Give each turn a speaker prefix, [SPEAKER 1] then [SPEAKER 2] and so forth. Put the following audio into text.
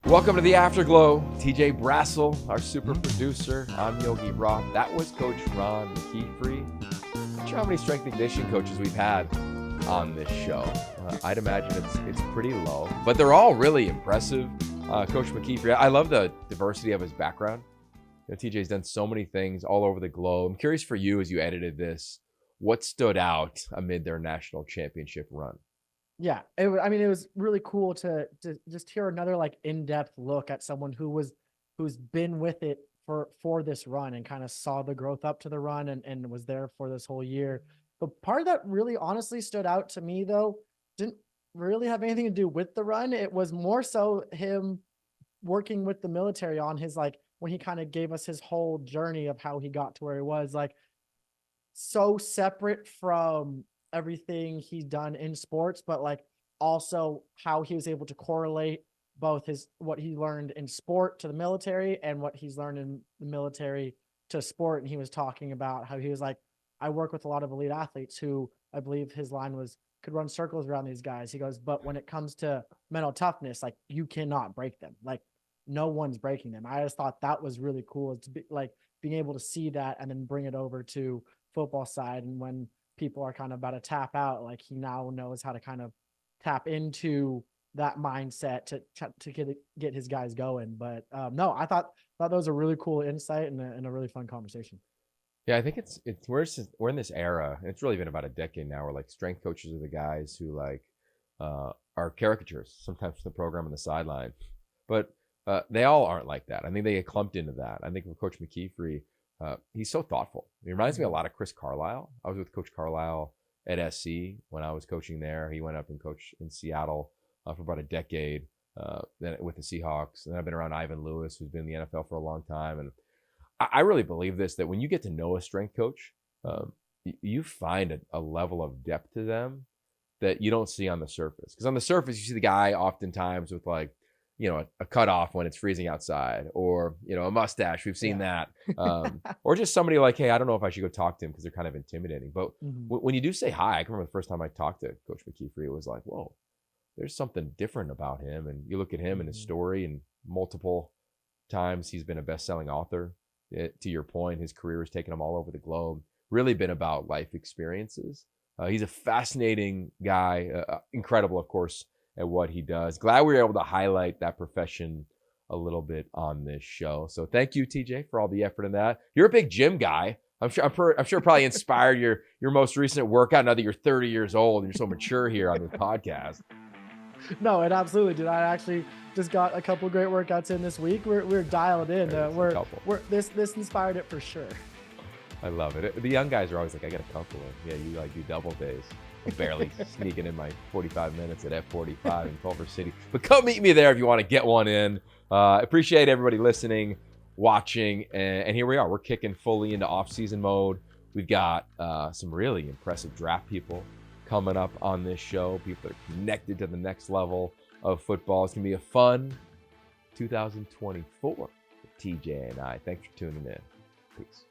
[SPEAKER 1] Welcome to the Afterglow. TJ Brassel, our super producer. I'm Yogi Roth. That was Coach Ron McKeefery. Not sure how many strength and conditioning coaches we've had on this show. I'd imagine it's pretty low, but they're all really impressive. Coach McKeefery, I love the diversity of his background. You know, TJ's done so many things all over the globe. I'm curious for you as you edited this, what stood out amid their national championship run?
[SPEAKER 2] Yeah, it was really cool to just hear another like in-depth look at someone who's been with it for this run and kind of saw the growth up to the run and was there for this whole year. The part that really honestly stood out to me though didn't really have anything to do with the run. It was more so him working with the military on his like when he kind of gave us his whole journey of how he got to where he was, like so separate from everything he's done in sports, but like also how he was able to correlate both what he learned in sport to the military and what he's learned in the military to sport. And he was talking about how he was like, I work with a lot of elite athletes who, I believe his line was, could run circles around these guys. He goes, but when it comes to mental toughness, like you cannot break them. Like no one's breaking them. I just thought that was really cool to be like being able to see that and then bring it over to football side. And when people are kind of about to tap out, like he now knows how to kind of tap into that mindset to get his guys going. But no, I thought that was a really cool insight and a really fun conversation.
[SPEAKER 1] Yeah, I think it's we're in this era. And it's really been about a decade now where like strength coaches are the guys who like are caricatures sometimes for the program on the sideline, but they all aren't like that. I think they get clumped into that. I think with Coach McKeefery, he's so thoughtful. He reminds me a lot of Chris Carlisle. I was with Coach Carlisle at SC when I was coaching there. He went up and coached in Seattle for about a decade, then with the Seahawks. And I've been around Ivan Lewis, who's been in the NFL for a long time. And I really believe this, that when you get to know a strength coach, you find a level of depth to them that you don't see on the surface. Because on the surface, you see the guy oftentimes with like, you know, a cutoff when it's freezing outside, or, you know, a mustache. We've seen that. Or just somebody like, hey, I don't know if I should go talk to him because they're kind of intimidating. But when you do say hi, I can remember the first time I talked to Coach McKeefery, it was like, whoa, there's something different about him. And you look at him and his story, and multiple times he's been a best-selling author. To your point, his career has taken him all over the globe. Really been about life experiences. He's a fascinating guy, incredible, of course, at what he does. Glad we were able to highlight that profession a little bit on this show. So thank you, TJ, for all the effort in that. You're a big gym guy. I'm sure it probably inspired your most recent workout now that you're 30 years old and you're so mature here on this podcast.
[SPEAKER 2] No, it absolutely did. I actually just got a couple great workouts in this week. We're dialed in. This inspired it for sure.
[SPEAKER 1] I love it. The young guys are always like, I got a couple of, yeah, you like do double days. I'm barely sneaking in my 45 minutes at F45 in Culver City. But come meet me there if you want to get one in. Appreciate everybody listening, watching, and here we are. We're kicking fully into off-season mode. We've got some really impressive draft people coming up on this show. People that are connected to the next level of football. It's going to be a fun 2024 with TJ and I. Thanks for tuning in. Peace.